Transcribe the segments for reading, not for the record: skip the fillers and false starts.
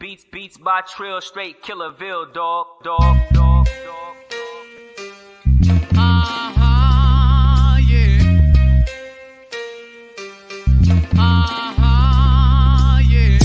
Beats by Trill, straight Killerville, dog. Yeah. Yeah. Yeah.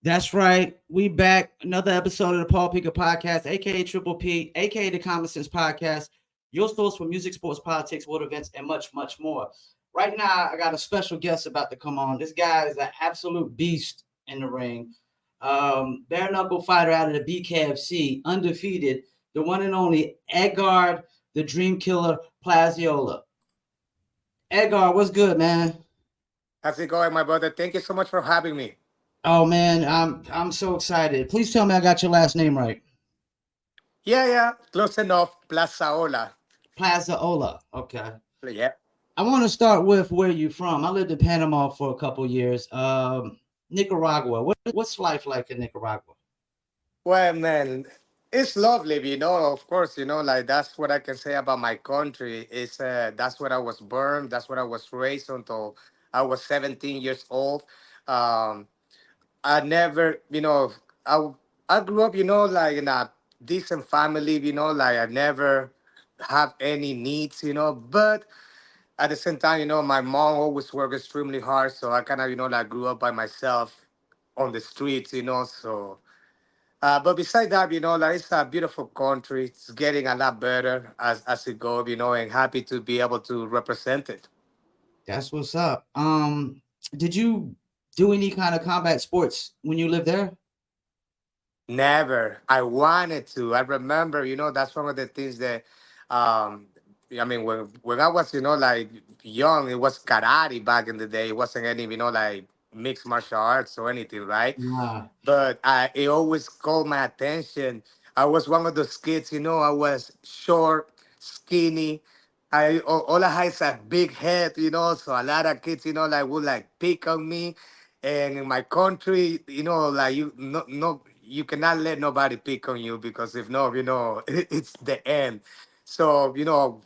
That's right. We back. Another episode of the Paul Picker Podcast, aka Triple P, aka the Common Sense Podcast. Your source for music, sports, politics, world events, and much, much more. Right now, I got a special guest about to come on. This guy is an absolute beast in the ring. Bareknuckle fighter out of the BKFC, undefeated, the one and only Edgard, the Dream Killer Plazaola. Edgard, what's good, man? How's it going, my brother? Thank you so much for having me. Oh man, I'm so excited. Please tell me I got your last name right. Yeah, close enough. Plazaola. Plazaola. Okay. Yeah. I want to start with where you from. I lived in Panama for a couple years. Nicaragua. What's life like in Nicaragua? Well, man, it's lovely, Of course, like that's what I can say about my country. Is That's where I was born. That's where I was raised until I was 17 years old. Um, I never, I grew up, like in a decent family, like I never have any needs, but at the same time, my mom always worked extremely hard, so I kind of, like grew up by myself on the streets, So, but beside that, like it's a beautiful country. It's getting a lot better as it goes, and happy to be able to represent it. That's what's up. Did you do any kind of combat sports when you lived there? Never. I wanted to. I remember, that's one of the things that, um, I mean, when I was, like young, it was karate back in the day. It wasn't any, like mixed martial arts or anything, right? Nah. But it always called my attention. I was one of those kids, I was short, skinny. All I had is a big head, so a lot of kids, like would like pick on me. And in my country, like you cannot let nobody pick on you because if not, it's the end. So,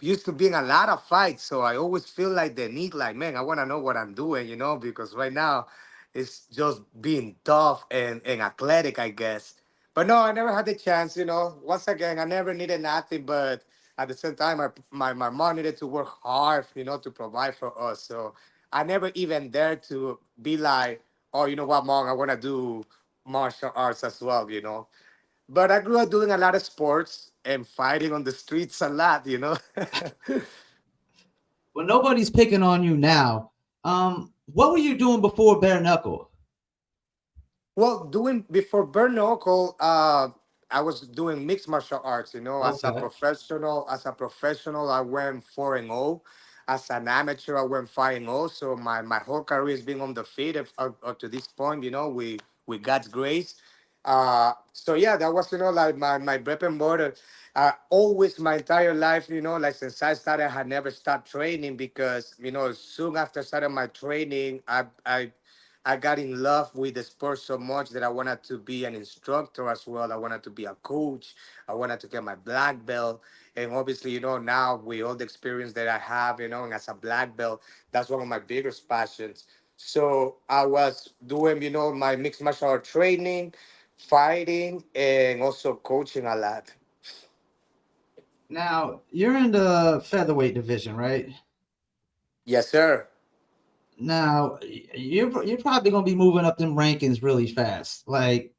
used to be in a lot of fights. So I always feel like the need, like, man, I want to know what I'm doing, because right now it's just being tough and athletic, I guess. But no, I never had the chance, Once again, I never needed nothing, but at the same time, my mom needed to work hard, to provide for us. So I never even dared to be like, oh, you know what, mom, I want to do martial arts as well. But I grew up doing a lot of sports and fighting on the streets a lot. Well, nobody's picking on you now. What were you doing before bare knuckle? Well, doing before bare knuckle, I was doing mixed martial arts. Okay. As a professional, I went 4-0. As an amateur, I went 5-0. So my whole career has been on the feet up to this point. With God's grace. So yeah, that was like my bread and butter. Always my entire life, like since I started, I had never stopped training because soon after starting my training, I got in love with the sport so much that I wanted to be an instructor as well. I wanted to be a coach. I wanted to get my black belt. And obviously, now with all the experience that I have, and as a black belt, that's one of my biggest passions. So I was doing, my mixed martial art training, fighting, and also coaching a lot. Now you're in the featherweight division, right? Yes, sir. Now you're probably gonna be moving up them rankings really fast. Like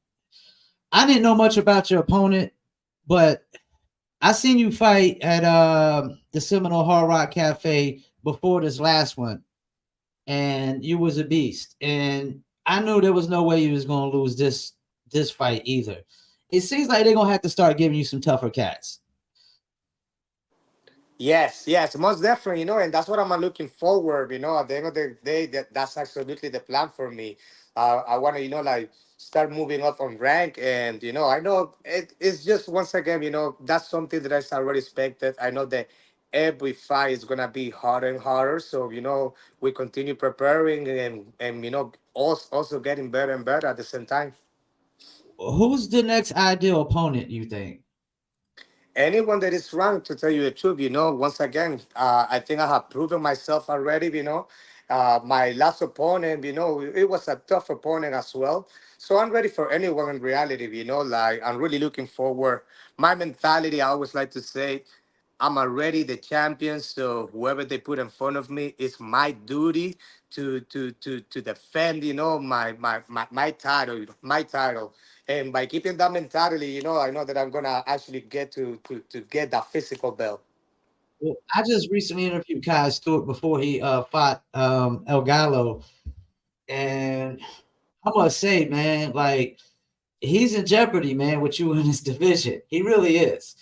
I didn't know much about your opponent, but I seen you fight at the Seminole Hard Rock Cafe before this last one, and you was a beast. And I knew there was no way you was gonna lose this fight either. It seems like they're gonna have to start giving you some tougher cats. Yes, most definitely, and that's what I'm looking forward, at the end of the day, that's absolutely the plan for me. I want to, like start moving up on rank and, I know it's just once again, that's something that I already expected. I know that every fight is gonna be harder and harder. So we continue preparing and also getting better and better at the same time. Who's the next ideal opponent, you think? Anyone that is wrong, to tell you the truth, once again, I think I have proven myself already. My last opponent, it was a tough opponent as well. So I'm ready for anyone in reality. Like I'm really looking forward. My mentality, I always like to say, I'm already the champion, so whoever they put in front of me, it's my duty to defend, my title, my title. And by keeping that mentality, I know that I'm gonna actually get to get that physical belt. Well, I just recently interviewed Kai Stewart before he fought El Gallo, and I must say, man, like he's in jeopardy, man, with you in this division. He really is.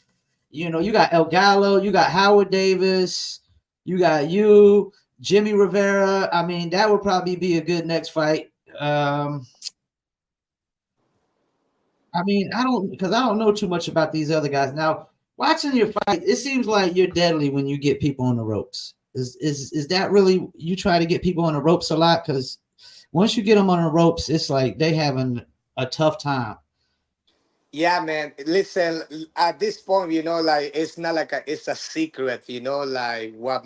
You got El Gallo, you got Howard Davis, you got you, Jimmy Rivera. I mean, that would probably be a good next fight. I mean, I don't know too much about these other guys. Now, watching your fight, it seems like you're deadly when you get people on the ropes. Is that really you try to get people on the ropes a lot? Because once you get them on the ropes, it's like they having a tough time. Yeah, man. Listen, at this point, like it's not like it's a secret, like what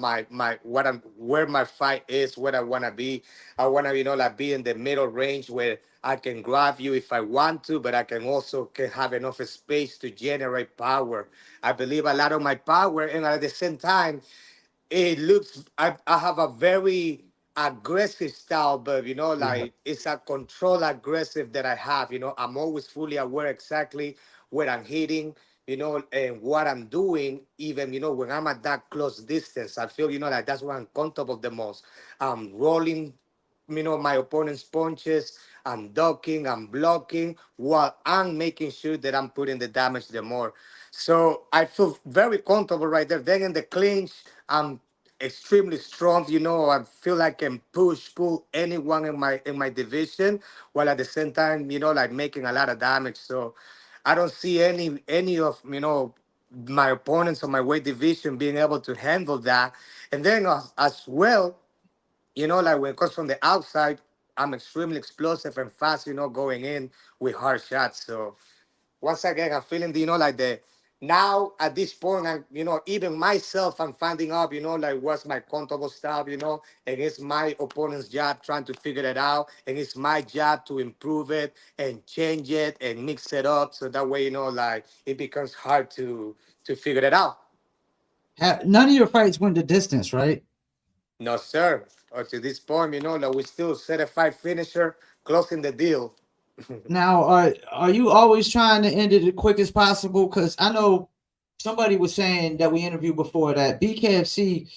what I'm where my fight is, what I wanna be. I wanna, like be in the middle range where I can grab you if I want to, but I can also can have enough space to generate power. I believe a lot of my power, and at the same time, it looks I have a very aggressive style, but Yeah. like it's a control aggressive that I have. I'm always fully aware exactly where I'm hitting, and what I'm doing. Even when I'm at that close distance, I feel like that's where I'm comfortable the most. I'm rolling, my opponent's punches. I'm ducking, I'm blocking, while I'm making sure that I'm putting the damage the more. So I feel very comfortable right there. Then in the clinch, I'm extremely strong. I feel like I can push, pull anyone in my division, while at the same time, like making a lot of damage. So I don't see any of my opponents on my weight division being able to handle that. And then as well, like when it comes from the outside, I'm extremely explosive and fast, going in with hard shots. So once again, I'm feeling, like the now at this point, even myself, I'm finding out, like what's my comfortable stuff, and it's my opponent's job trying to figure it out, and it's my job to improve it and change it and mix it up, so that way, like it becomes hard to figure it out. None of your fights went the distance, right? No, sir. Or to this point, like we still certified finisher, closing the deal. Now, are you always trying to end it the quickest possible? Because I know somebody was saying that we interviewed before that BKFC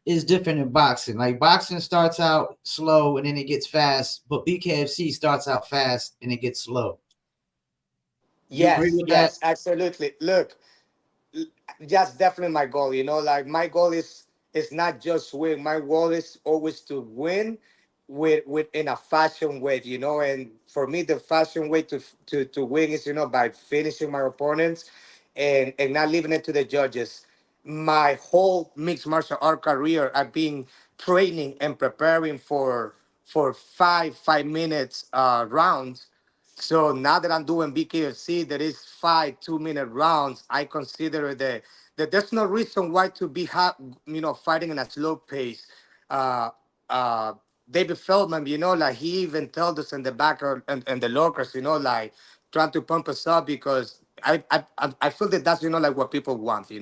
is different in boxing. Like boxing starts out slow and then it gets fast, but BKFC starts out fast and it gets slow. You agree Yes, with that? yes, absolutely. Look, that's definitely my goal. Like my goal is not just win. My goal is always to win with in a fashion way. And for me, the fashion way to win is by finishing my opponents and not leaving it to the judges. My whole mixed martial art career, I've been training and preparing for 5 minutes rounds. So now that I'm doing BKFC, there is 5 2-minute rounds. I consider that there's no reason why to be fighting in a slow pace. Uh, uh, David Feldman, like he even told us in the back and the lockers, like trying to pump us up because I feel that that's like what people want.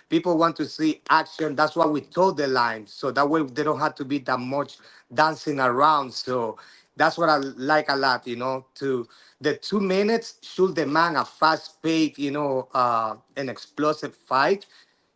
People want to see action. That's why we told the line, so that way they don't have to be that much dancing around. So that's what I like a lot. To the 2 minutes should demand a fast paced, an explosive fight.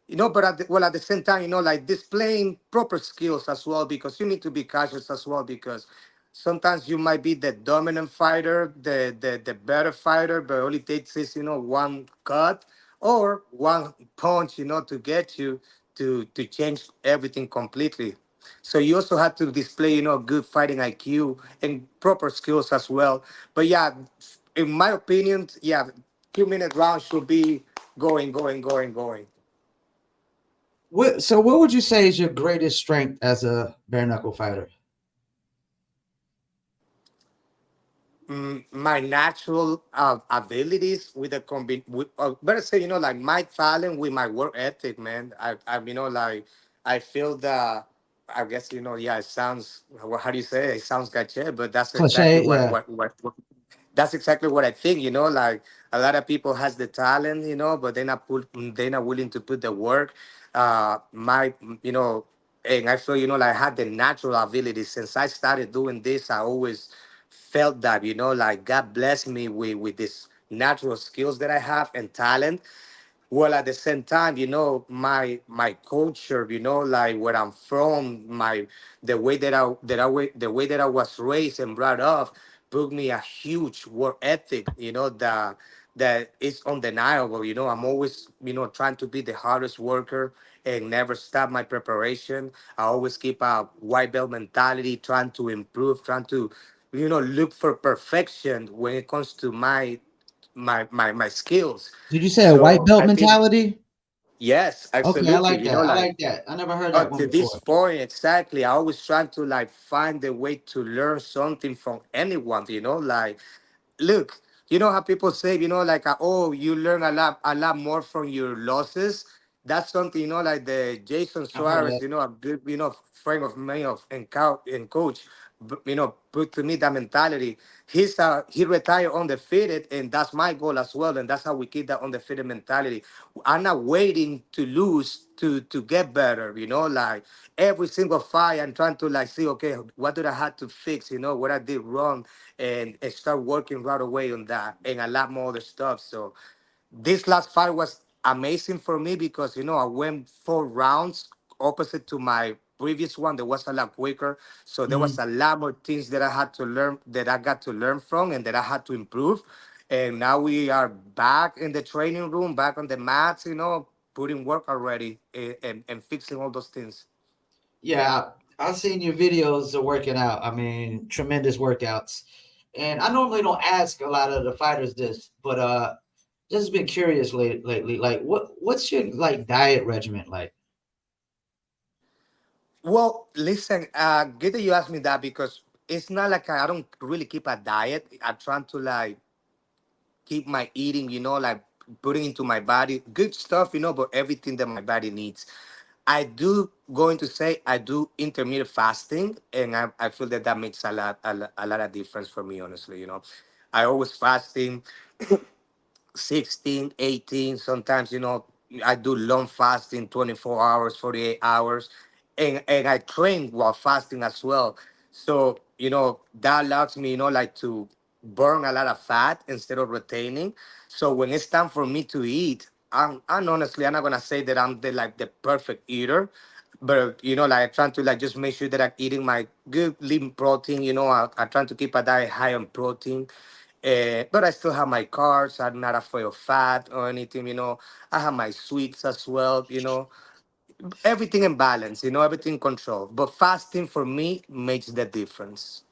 But at the same time, like displaying proper skills as well, because you need to be cautious as well, because sometimes you might be the dominant fighter, the better fighter, but all it takes is, one cut or one punch, to get you to change everything completely. So you also have to display, good fighting IQ and proper skills as well. But yeah, in my opinion, yeah, 2-minute round should be going, going, going, going. What would you say is your greatest strength as a bare knuckle fighter? My natural abilities with the better say, like my talent with my work ethic, man. Like I feel the, I guess, yeah, it sounds, how do you say it? It sounds gotcha, but that's exactly Cliche, yeah. what that's exactly what I think. Like a lot of people has the talent, but they're not willing to put the work. My, and I feel, like I had the natural ability since I started doing this. I always felt that, like God blessed me with this natural skills that I have and talent. Well, at the same time, my culture, like where I'm from, the way the way that I was raised and brought up, put me a huge work ethic. That is undeniable. I'm always, trying to be the hardest worker and never stop my preparation. I always keep a white belt mentality, trying to improve, trying to, look for perfection when it comes to my skills. Did you say a white So belt I think mentality? yes, Okay, I absolutely. like that. I like that. I never heard that one To this before. point, exactly, I always try to like find a way to learn something from anyone. Like look, how people say, like, oh, you learn a lot more from your losses. That's something, like the Jason I've heard Suarez, that. a good, friend of me and coach, put to me that mentality. He retired undefeated, and that's my goal as well. And that's how we keep that undefeated mentality. I'm not waiting to lose to get better, like every single fight I'm trying to like see, okay, what did I have to fix, what I did wrong, and start working right away on that and a lot more other stuff. So this last fight was amazing for me because I went 4 rounds opposite to my previous one that was a lot quicker. So there was Mhm. a lot more things that I had to learn, that I got to learn from, and that I had to improve. And now we are back in the training room, back on the mats, putting work already, and fixing all those things. Yeah, I've seen your videos of working out. I mean, tremendous workouts. And I normally don't ask a lot of the fighters this, but just been curious lately. Like, what's your like diet regimen like? Well, listen, good that you asked me that because it's not like I don't really keep a diet. I try to like keep my eating, like putting into my body good stuff, but everything that my body needs. I do going to say I do intermittent fasting, and I feel that that makes a lot of difference for me, honestly. I always fasting 16, 18. Sometimes, I do long fasting, 24 hours, 48 hours. And I train while fasting as well. So, that allows me, like to burn a lot of fat instead of retaining. So when it's time for me to eat, I'm honestly, I'm not gonna say that I'm the perfect eater, but like I try to like just make sure that I'm eating my good lean protein. I try to keep a diet high on protein. But I still have my carbs. I'm not afraid of fat or anything. I have my sweets as well. Everything in balance. Everything controlled. But fasting for me makes the difference.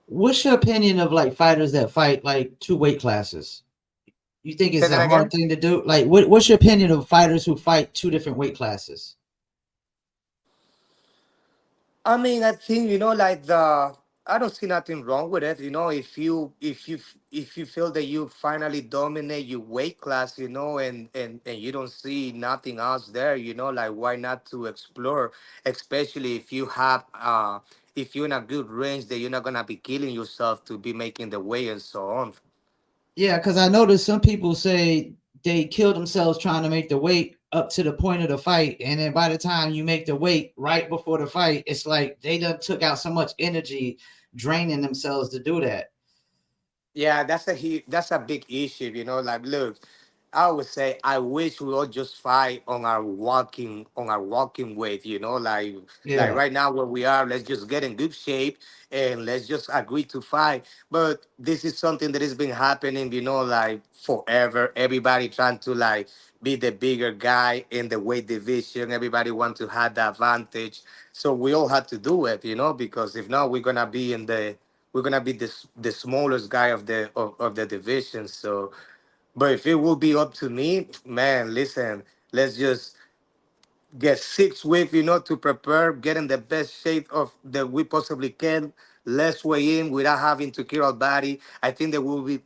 What's your opinion of like fighters that fight like two weight classes? You think Say it's that a hard again. thing to do? Like, what's your opinion of fighters who fight two different weight classes? I mean, I think like I don't see nothing wrong with it. If you feel that you finally dominate your weight class, and you don't see nothing else there, like why not to explore, especially if you're in a good range that you're not gonna be killing yourself to be making the weight and so on. Yeah, because I noticed some people say they kill themselves trying to make the weight up to the point of the fight, and then by the time you make the weight right before the fight, it's like they done took out so much energy, draining themselves to do that. Yeah, that's a big issue, Like, look, I would say I wish we all just fight on our walking weight, like Yeah, right now where we are. Let's just get in good shape and let's just agree to fight. But this is something that has been happening, like forever. Everybody trying to like be the bigger guy in the weight division. Everybody want to have the advantage. So we all had to do it, because if not, we're gonna be the smallest guy of the division. But if it will be up to me, man, listen, let's just get 6 weeks, to prepare, get in the best shape of that we possibly can. Less weigh in without having to kill our body. I think that we've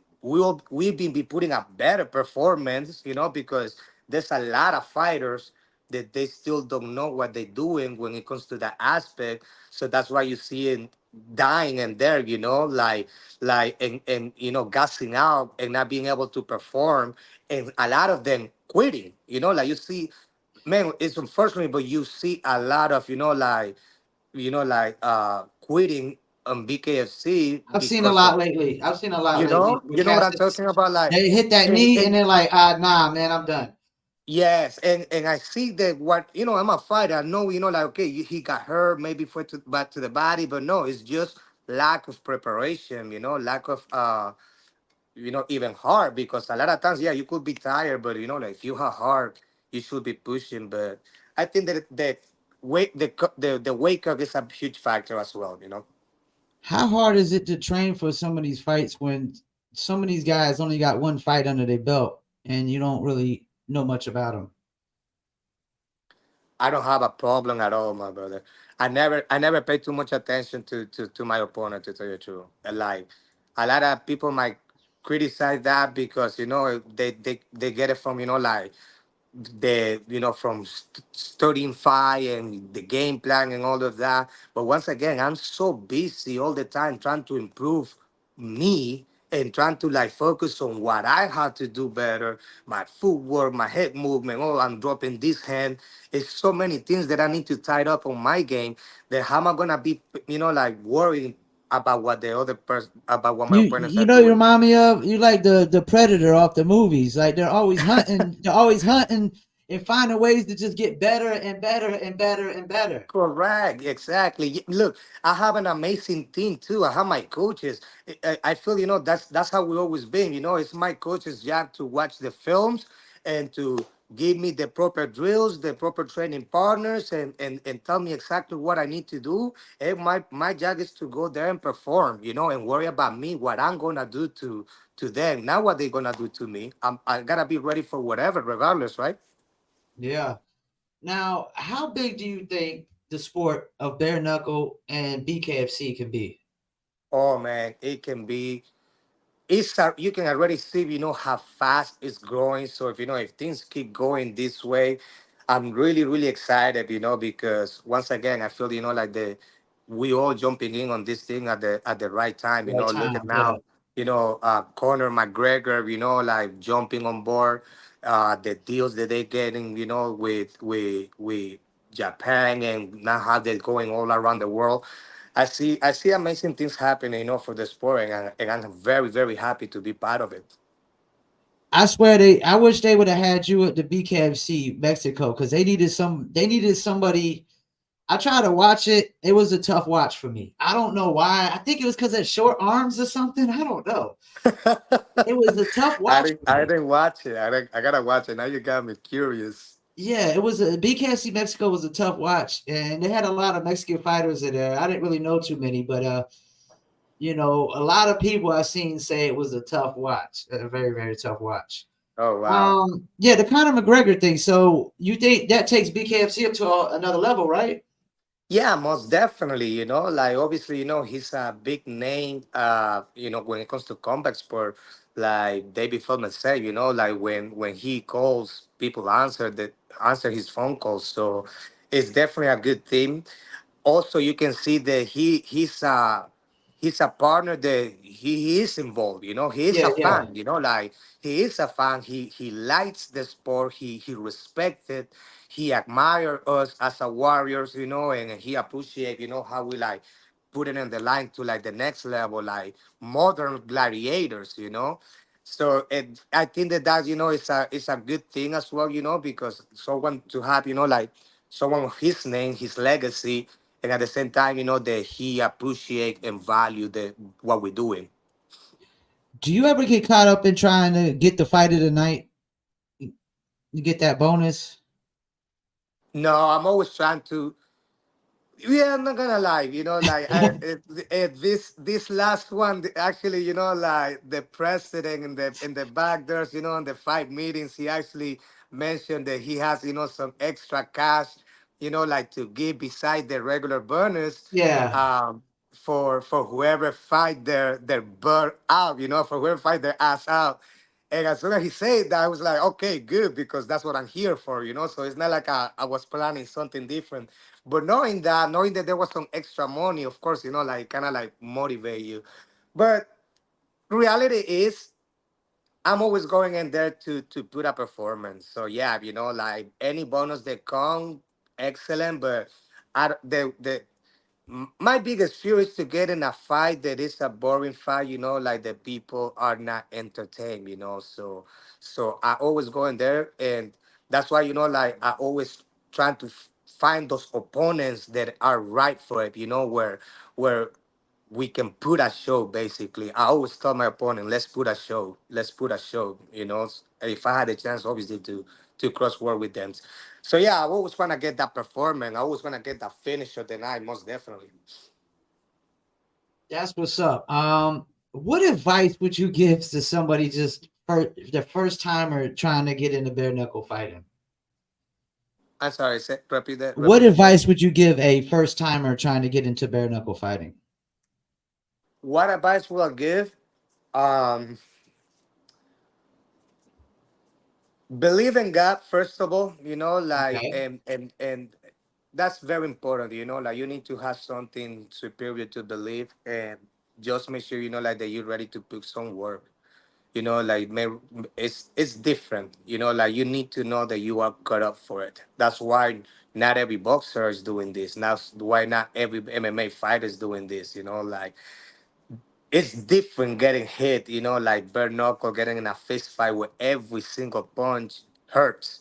been be putting a better performance, because there's a lot of fighters that they still don't know what they're doing when it comes to that aspect. So that's why you see it dying and there, and gassing out and not being able to perform, and a lot of them quitting. Like you see, man, it's unfortunate, but you see a lot of quitting on BKFC I've seen a because of lot lately. I've seen a lot you lately know with you know what cats I'm talking about, they hit that and, knee and and they're like, nah, man, I'm done. yes, and I see that what I'm a fighter. I know like okay, he got hurt maybe for back to the body, but no, it's just lack of preparation. Lack of even hard, because a lot of times, yeah, you could be tired, but like if you have heart, you should be pushing. But I think that the wake up is a huge factor as well. How hard is it to train for some of these fights when some of these guys only got one fight under their belt and you don't really know much about them? I don't have a problem at all, my brother. I never pay too much attention to my opponent, to tell you the truth. Like a lot of people might criticize that because they get it from like the from studying fight and the game plan and all of that. But once again, I'm so busy all the time trying to improve me and trying to like focus on what I have to do better, my footwork, my head movement. Oh, I'm dropping this hand. It's so many things that I need to tie up on my game. That how am I gonna be like worrying about what the other person, about what my opponents You are know, you doing? remind me of you like the predator off the movies. Like they're always hunting and finding ways to just get better and better and better and better. Correct, exactly. Look, I have an amazing team too. I have my coaches. I feel that's how we always been. It's my coach's job to watch the films and to give me the proper drills, the proper training partners, and tell me exactly what I need to do. And my job is to go there and perform. And worry about me, what I'm gonna do to them, not what they're gonna do to me. I gotta be ready for whatever, regardless, right? Yeah. Now, how big do you think the sport of bare knuckle and BKFC can be? Oh man, it can be. You can already see how fast it's growing. So if things keep going this way, I'm really really excited, because once again I feel like the we all jumping in on this thing at the right time. Right Look at time. Yeah. now, Conor McGregor, like jumping on board, the deals that they're getting, with Japan, and now how they're going all around the world. I see amazing things happening, for the sport, and I'm very, very happy to be part of it. I swear I wish they would have had you at the BKFC Mexico because they needed somebody. I tried to watch it. It was a tough watch for me. I don't know why. I think it was because of short arms or something. I don't know. It was a tough I watch didn't for I me. didn't watch it. I gotta watch it. Now you got me curious. Yeah, it was a BKFC Mexico was a tough watch, and they had a lot of Mexican fighters in there. I didn't really know too many, but a lot of people I've seen say it was a tough watch, a very very tough watch. Oh wow. Yeah, the Conor McGregor thing. So you think that takes BKFC up to another level, right? Yeah, most definitely. Like obviously, he's a big name. When it comes to combat sport, like David Feldman said, like when he calls, people answer his phone calls. So it's definitely a good thing. Also, you can see that he's a partner that he is involved. He is Yeah, a yeah. fan. Like he is a fan. He likes the sport. He respects it. He admires us as a warriors. And he appreciate how we like put it in the line to like the next level, like modern gladiators. So I think that it's a good thing as well, because someone to have like someone of his name, his legacy, and at the same time, that he appreciate and value what we're doing. Do you ever get caught up in trying to get the fight of the night? You get that bonus? No, I'm always trying to. Yeah, I'm not gonna lie. Like this last one, actually, like the president in the back there's, in the five meetings, he actually mentioned that he has, some extra cash, like to give beside the regular bonus, Yeah, um, for whoever fight their butt out, for whoever fight their ass out. And as soon as he said that, I was like, okay, good, because that's what I'm here for, So it's not like I was planning something different. But knowing that there was some extra money, of course, like kind of like motivate you. But reality is, I'm always going in there to put a performance. So yeah, like any bonus that come, excellent. But my biggest fear is to get in a fight that is a boring fight. Like the people are not entertained. So I always go in there, and that's why like I always trying to find those opponents that are right for it. Where we can put a show. Basically, I always tell my opponent, let's put a show, let's put a show. If I had a chance, obviously, to cross work with them. So yeah, I always want to get that performance. I always want to get that finish of the night, most definitely. that's what's up. What advice would you give to somebody just for the first timer trying to get into bare knuckle fighting? I'm sorry, repeat that, What repeat the advice question. would you give a first timer trying to get into bare knuckle fighting? What advice will I give? um Believe in God first of all, like, Okay. and that's very important, like you need to have something superior to believe, and just make sure, like that you're ready to put some work. Like, it's different, like you need to know that you are cut up for it. That's why not every boxer is doing this. That's why not every MMA fighter is doing this. Like, it's different getting hit, like bare knuckle, getting in a fist fight where every single punch hurts.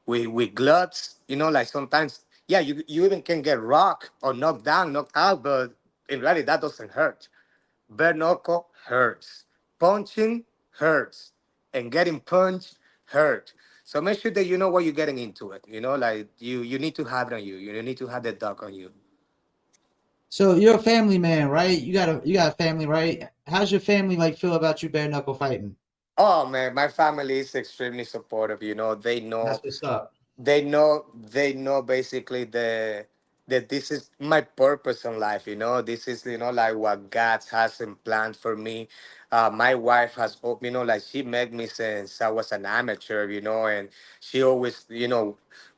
With gloves, like sometimes, yeah, you even can get rocked or knocked down, knocked out, but in reality that doesn't hurt. Bare knuckle hurts. Punching hurts. And getting punched hurt. So make sure that you know what you're getting into it. Like you need to have it on you. You need to have the duck on you. So you're a family man, right? You got a family, right? How's your family like feel about you bare knuckle fighting? Oh man, my family is extremely supportive. That's what's up. They know basically that this is my purpose in life. This is, like what God has in plan for me. My wife has like she met me since I was an amateur. And she always,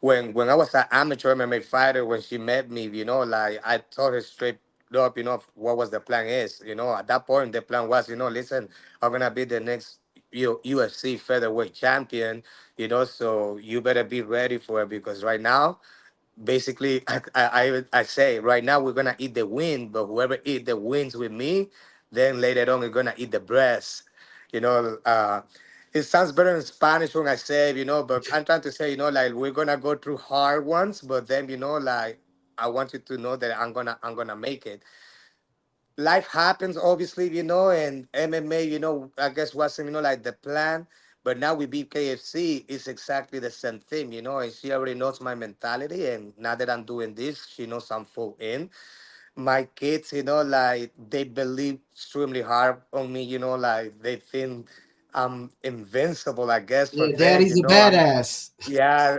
when I was an amateur MMA fighter, when she met me, like I told her straight up, what was the plan is. At that point the plan was, listen, I'm gonna be the next UFC featherweight champion. So you better be ready for it, because right now, basically, I say right now we're gonna eat the wind, but whoever eat the wings with me, then later on we're gonna eat the breast. You know, uh, it sounds better in Spanish when I say it, but I'm trying to say, like we're gonna go through hard ones, but then, like I want you to know that I'm gonna make it. Life happens, obviously, and MMA, I guess wasn't, like the plan. But now with BKFC, it's exactly the same thing, and she already knows my mentality. And now that I'm doing this, she knows I'm full in. My kids, like they believe extremely hard on me, like they think I'm invincible, I guess, for Yeah, them, daddy's a I'm badass. yeah,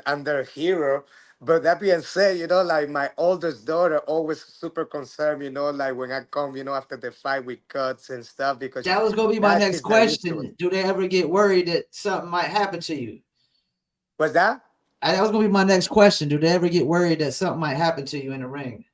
and their hero. But that being said, like my oldest daughter always super concerned, like when I come, after the fight with cuts and stuff, because That was gonna be my that next she's not used to it. question. Do they ever get worried that something might happen to you? Was that? That was gonna be my next question. Do they ever get worried that something might happen to you in the ring?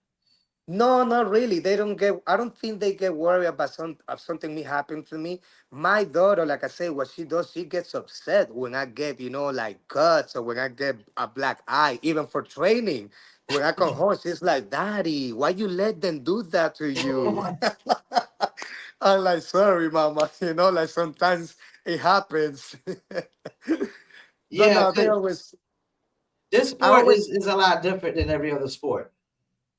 No, not really. They don't get. I don't think they get worried about something me happen to me. My daughter, like I say, what she does, she gets upset when I get, like cuts, or when I get a black eye, even for training. When I come home, she's like, "Daddy, why you let them do that to you?" I'm like, "Sorry, mama." Like sometimes it happens. But Yeah, no, they 'cause always. this I sport is, always. is a lot different than every other sport.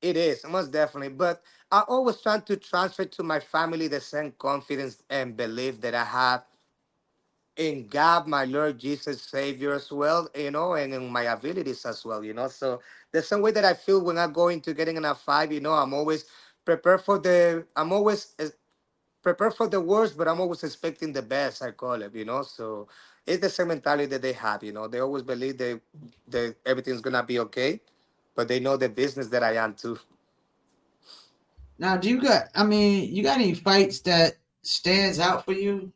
It is, most definitely. But I always try to transfer to my family the same confidence and belief that I have in God, my Lord Jesus Savior as well, and in my abilities as well, So the same way that I feel when I go into getting in a fight, I'm always prepared for the, I'm always prepare for the worst, but I'm always expecting the best. I call it, So it's the same mentality that they have. They always believe they everything's gonna be okay, but they know the business that I am too. Now, do you got? I mean, you got any fights that stands out for you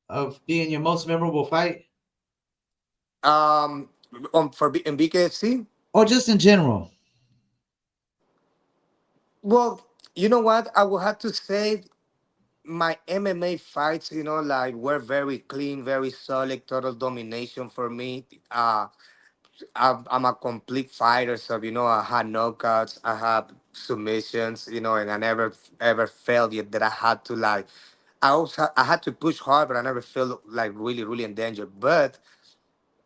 of being your most memorable fight, Um, in BKFC. or just in general? Well, you know what? I will have to say my MMA fights, like were very clean, very solid, total domination for me. I'm a complete fighter, so I had knockouts, I have submissions, and I never ever felt yet that I had to like. I had to push hard, but I never felt like really really in danger. But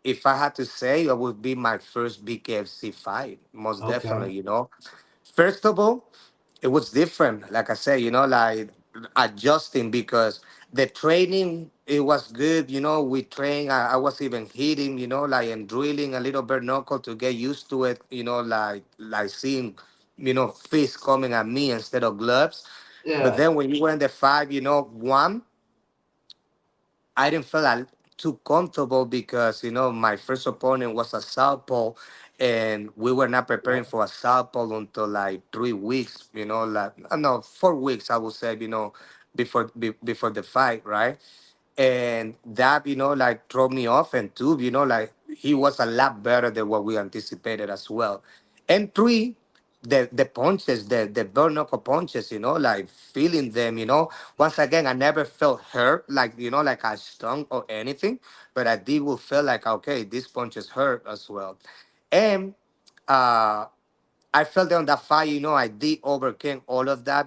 if I had to say, it would be my first BKFC fight, most Okay. definitely. First of all, it was different. Like I said, like adjusting because the training it was good. We trained. I was even hitting. Like and drilling a little bare knuckle to get used to it. Like seeing, fists coming at me instead of gloves. But Yeah. then when you were in the fight, one, I didn't feel like too comfortable because my first opponent was a southpaw, and we were not preparing for a southpaw until like 3 weeks. Like no 4 weeks, I would say. Before the fight, right? And that like throw me off. And two, like he was a lot better than what we anticipated as well. And three, the punches, the bare knuckle punches, like feeling them. Once again, I never felt hurt, like like I stung or anything, but I did will feel like, okay, these punches hurt as well. And uh I felt on that fight, I did overcame all of that,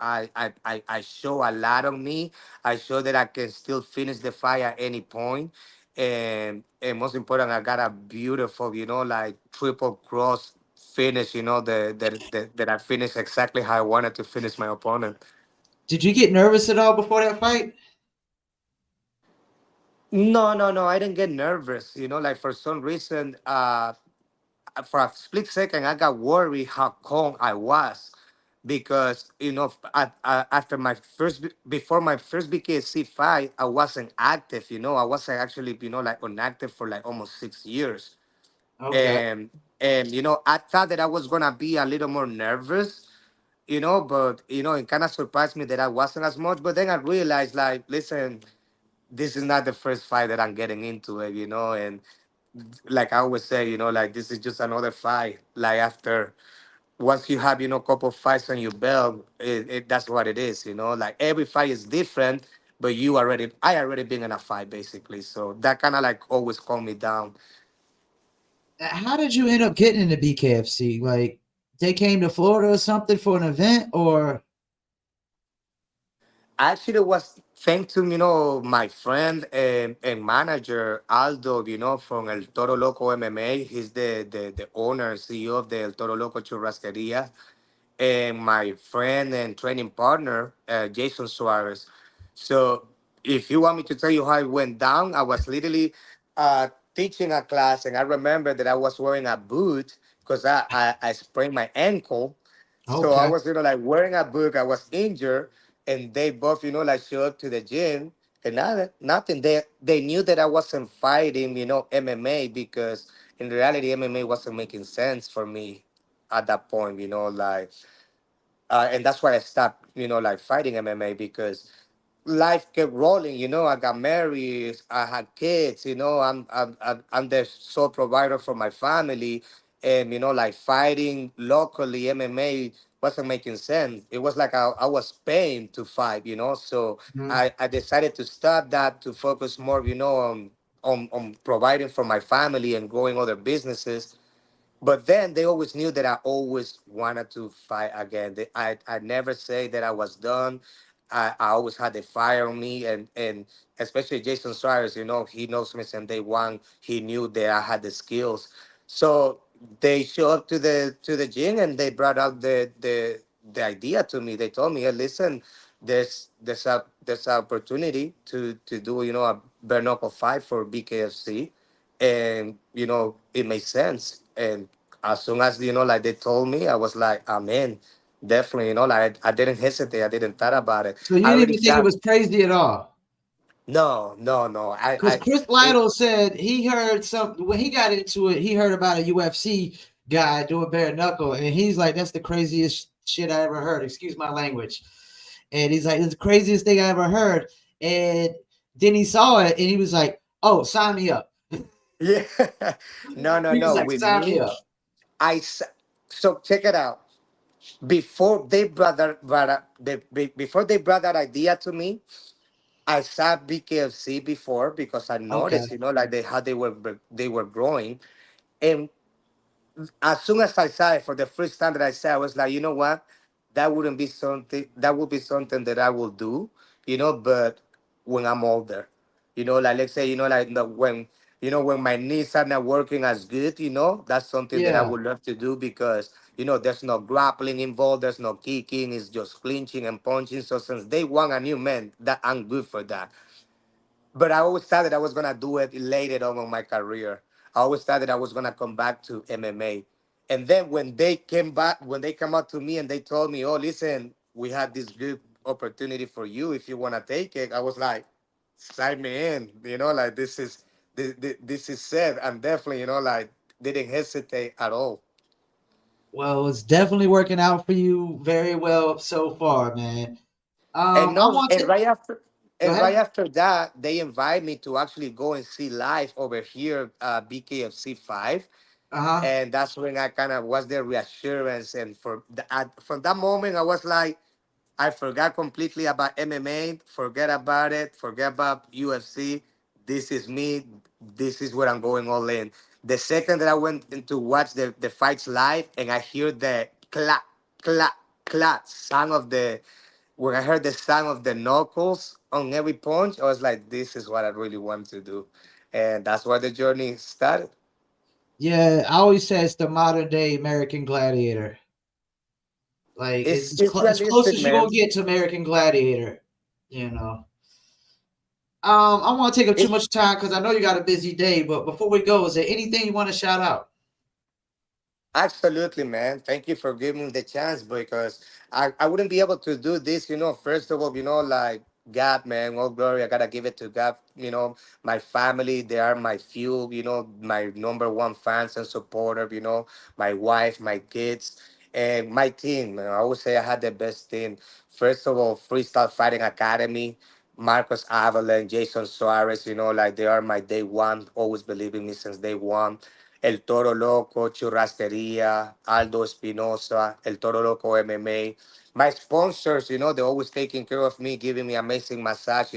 I show a lot of me. I show that I can still finish the fight at any point. And most important, I got a beautiful, like triple cross finish, that I finished exactly how I wanted to finish my opponent. Did you get nervous at all before that fight? No, no, no, I didn't get nervous, like for some reason, for a split second, I got worried how calm I was because after before my first BKC fight, I wasn't active. I wasn't actually like inactive for like almost 6 years, Okay. and I thought that I was gonna be a little more nervous. But it kind of surprised me that I wasn't as much. But then I realized, like, listen, this is not the first fight that I'm getting into it, and like I always say, like this is just another fight. Like after once you have, couple fights on your belt, that's what it is, Like every fight is different, but I already been in a fight basically. So that kind of like always calm me down. How did you end up getting into BKFC? Like, they came to Florida or something for an event, or Actually, it was thanks to my friend and manager Aldo, from El Toro Loco MMA. He's the owner, CEO of the El Toro Loco Churrasqueria, and my friend and training partner, Jason Suarez. So, if you want me to tell you how it went down, I was literally teaching a class, and I remember that I was wearing a boot because I sprained my ankle. So I okay. was, like wearing a boot. I was injured, and they both, like showed up to the gym, and nothing. They knew that I wasn't fighting, MMA because in reality, MMA wasn't making sense for me at that point, like and that's why I stopped, like fighting MMA because life kept rolling. I got married, I had kids. I'm the sole provider for my family, and like fighting locally MMA wasn't making sense. It was like I was paying to fight. So Mhm. I decided to stop that to focus more, on providing for my family and growing other businesses. But then they always knew that I always wanted to fight again. I never say that I was done. I always had the fire on me, and especially Jason Suarez, he knows me since day one. He knew that I had the skills. So they show up to the gym, and they brought out the idea to me. They told me, hey, listen, there's a opportunity to do a bare knuckle fight for BKFC, and it made sense. And as soon as like they told me, I was like, I'm in. Definitely, like I didn't hesitate. I didn't thought about it. So you I didn't already even think it said was crazy at all. no, no, no. Because Chris It Lytle said he heard some when he got into it, he heard about a UFC guy doing bare knuckle, and he's like, "That's the craziest shit I ever heard." Excuse my language. And he's like, "It's the craziest thing I ever heard." And then he saw it, and he was like, "Oh, sign me up." yeah. No, no, He was no. like, With "Sign me me, up." I s- so check it out. Before they brought that idea to me, I saw BKFC before because I Okay. noticed, like they were growing, and as soon as I saw it for the first time that I saw, it, I was like, you know what, that would be something that I will do, but when I'm older, like let's say, like when when my knees are not working as good, that's something that I Yeah. would love to do because there's no grappling involved, there's no kicking, it's just clinching and punching. So since they want a new man, that I'm good for that. But I always thought that I was gonna do it later on in my career. I always thought that I was gonna come back to MMA. And then when they come up to me and they told me, "Oh, listen, we had this good opportunity for you if you wanna take it," I was like, "Sign me in." Like this is said, and definitely, like didn't hesitate at all. Well, it's definitely working out for you very well so far, man. And I no, want to go and right ahead. after that, they invite me to actually go and see live over here, BKFC 5, Uh huh. and that's when I kind of was the reassurance. And from that moment, I was like, I forgot completely about MMA, forget about it, forget about UFC. This is me. This is where I'm going all in. The second that I went in to watch the fights live, and I hear the clap, clap, clap sound of the when I heard the sound of the knuckles on every punch, I was like, this is what I really want to do. And that's where the journey started. Yeah, I always say it's the modern day American Gladiator. Like It's as close realistic, as you're gonna man. get to American Gladiator, you know. I want to take up too It's much time because I know you got a busy day. But before we go, is there anything you want to shout out? Absolutely, man. Thank you for giving me the chance because I wouldn't be able to do this, first of all, like God, man, all glory. I gotta give it to God. My family, they are my fuel, my number one fans and supporter, my wife, my kids, and my team. Man, I would say I had the best team. First of all, Freestyle Fighting Academy, Marcos Avalan, Jason Suarez, like they are my day one, always believing me since day one. El Toro Loco, Churrasqueria, Aldo Espinosa, El Toro Loco MMA. My sponsors, they're always taking care of me, giving me amazing massage,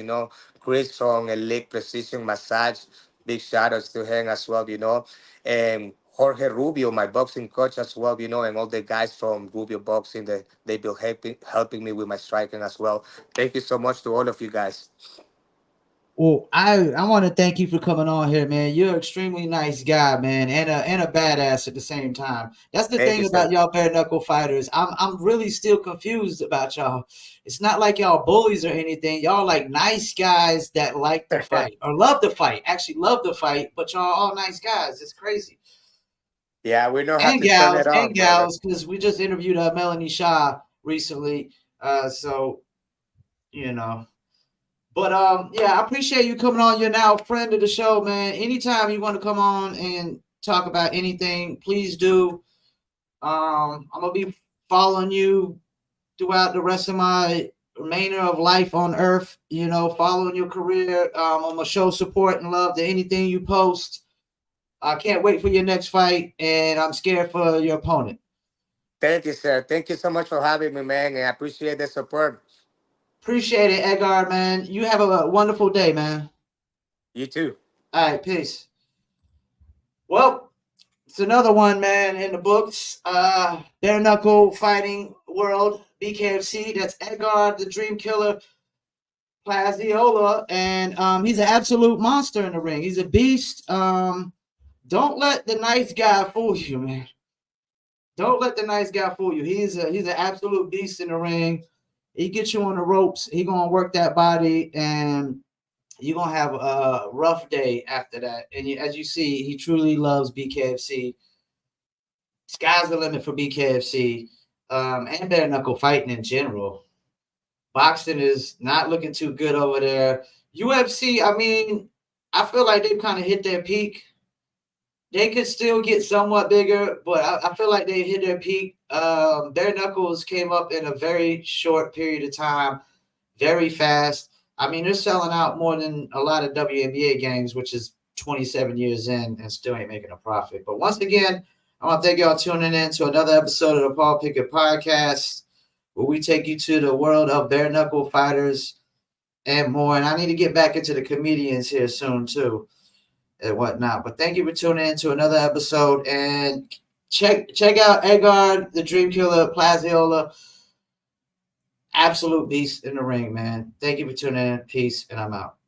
Chris from Elite Precision Massage. Big shout outs to him as well, And Jorge Rubio, my boxing coach as well, and all the guys from Rubio Boxing, they've been helping me with my striking as well. Thank you so much to all of you guys. Well, I want to thank you for coming on here, man. You're an extremely nice guy, man, and a badass at the same time. That's the Thank thing you, about sir. y'all bare knuckle fighters. I'm really still confused about y'all. It's not like y'all bullies or anything. Y'all like nice guys that like to fight or love to fight. Actually, love to fight, but y'all all nice guys. It's crazy. Yeah, we know how to turn it And on, brother. gals, because we just interviewed Melanie Shaw recently. So you know. But yeah, I appreciate you coming on. You're now a friend of the show, man. Anytime you want to come on and talk about anything, please do. I'm gonna be following you throughout the rest of my remainder of life on Earth. Following your career. I'm gonna show support and love to anything you post. I can't wait for your next fight, and I'm scared for your opponent. Thank you, sir. Thank you so much for having me, man. And I appreciate the support. Appreciate it, Edgard, man. You have a wonderful day, man. You too. All right, peace. Well, it's another one, man, in the books. Bare knuckle fighting world, BKFC. That's Edgard, the Dream Killer Plazaola, and he's an absolute monster in the ring. He's a beast. Don't let the nice guy fool you, man. Don't let the nice guy fool you. He's an absolute beast in the ring. He gets you on the ropes. He gonna work that body, and you're gonna have a rough day after that. And as you see, he truly loves BKFC. Sky's the limit for BKFC. and bare knuckle fighting in general. Boxing is not looking too good over there. UFC, I mean, I feel like they've kind of hit their peak. They could still get somewhat bigger, but I feel like they hit their peak. Bare knuckles came up in a very short period of time, very fast. I mean, they're selling out more than a lot of WNBA games, which is 27 years in and still ain't making a profit. But once again, I want to thank y'all tuning in to another episode of the Paul Pickett Podcast, where we take you to the world of bare knuckle fighters and more. And I need to get back into the comedians here soon too and whatnot. But thank you for tuning in to another episode, and check out Edgard, the Dream Killer, Plazaola. Absolute beast in the ring, man. Thank you for tuning in. Peace, and I'm out.